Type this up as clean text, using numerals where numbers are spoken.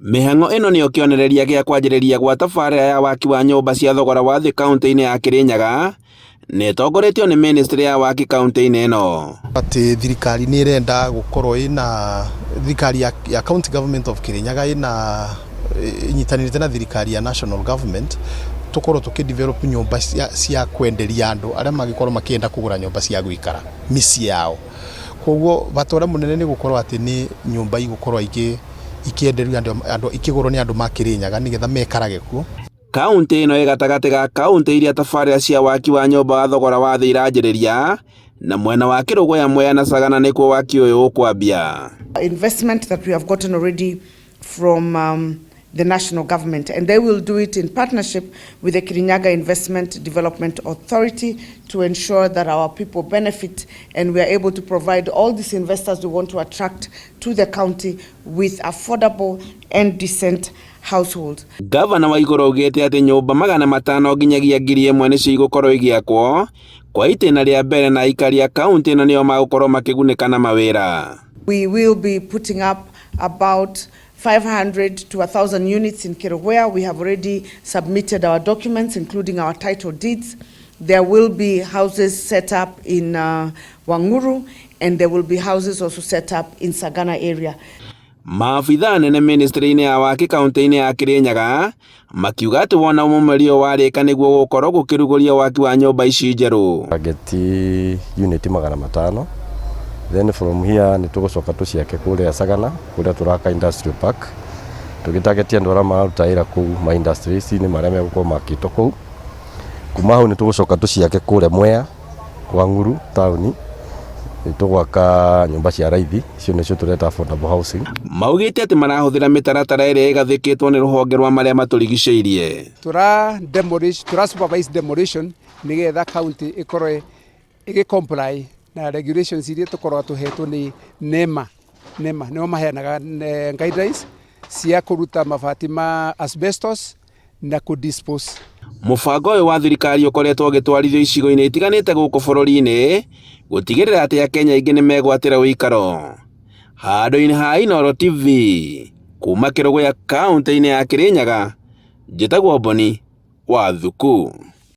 Mĩhang'o ĩno nĩyo kĩonereria gĩa kwanjĩrĩria gwa tabarĩra ya waki wa nyũmba cia thogora wa thĩ kaunti-inĩ ya Kirinyaga, na ĩtongoretio nĩ ministry ya waki kaunti-inĩ ĩno. Ati thirikari nĩ irenda gũkorwo ĩna thirikari ya county government of Kirinyaga ĩna inyitanĩte na thirikari ya national government tukorwo tukidevelop nyũmba cia kwenderia andũ arĩa magĩkorwo makĩenda kũgũra nyũmba cia gũikara mĩciĩ yao. Koguo batora mũnene nĩ gũkorwo atĩ nĩ nyũmba igũkorwo ikienderio andũ ikigũrwo nĩ andũ ma Kirinyaga nĩgetha mekarage kuo. Kaunti ĩno ĩ gatagatĩ ga kaunti iria tabarĩra cia waki wa nyũmba wa thogora wa thĩ iranjĩrĩria, na mwena wa Kĩrũgũya, Mwea na Sagana nĩkuo waki ũyũ ũkwambia. Investment that we have gotten already from the national government, and they will do it in partnership with the Kirinyaga Investment Development Authority to ensure that our people benefit and we are able to provide all these investors we want to attract to the county with affordable and decent households. Gavana wa igũrũ augĩte atĩ nyũmba 500 nginyagia 1,000 nĩcio igũkorwo igĩakwo kwa itĩna rĩa mbere, na aikari a kaunti ĩno nĩo magũkorwo makĩgunĩka na mawĩra. We will be putting up about 500 to 1,000 units in Kirinyaga. We have already submitted our documents, including our title deeds. There will be houses set up in Wanguru, and there will be houses also set up in Sagana area. Maabitha nene ministry-inĩ ya waki kaunti-inĩ ya Kirinyaga makiuga atĩ wona ũmũmerio warĩka nĩguo gũkorwo gũkĩrugũria waki wa nyũmba ici njerũ. Target unit 500. Then from here ni tugucoka tuciake kuria Sagana kuria turaka industrial park tugitagetia andũ arĩa mararuta wĩra kũu ma industries ni marĩa megũkorwo makĩtwo kũu. Kuma hau ni tugucoka tuciake kuria Mwea Wanguru town tugwaka nyũmba cia raithi, icio nĩcio tureta affordable housing. Maugĩte atĩ marahũthĩra mĩtaratara ĩrĩa ĩgathĩkĩtwo nĩ rũhonge rwa marĩa matũrigicĩirie. Tura supervise demolition nĩgetha county ikorwo ĩgĩ-comply na regulations iria tukorwo tuhetwo ni NEMA nĩo maheanaga guidelines cia kũruta mabati ma asbestos na kũdispose. Mũbango ũyũ wa thirikari ũkoretwo ũgĩtwarithio icigo-inĩ itiganĩte gũkũ bũrũri-inĩ gũtigĩrĩra atĩ Akenya aingĩ nĩ megwatĩra ũikaro. Handũ-inĩ ha Inooro TV kuma Kĩrũgũya kaunti-inĩ ya Kirinyaga, njĩtagwo Boni wa Thuku.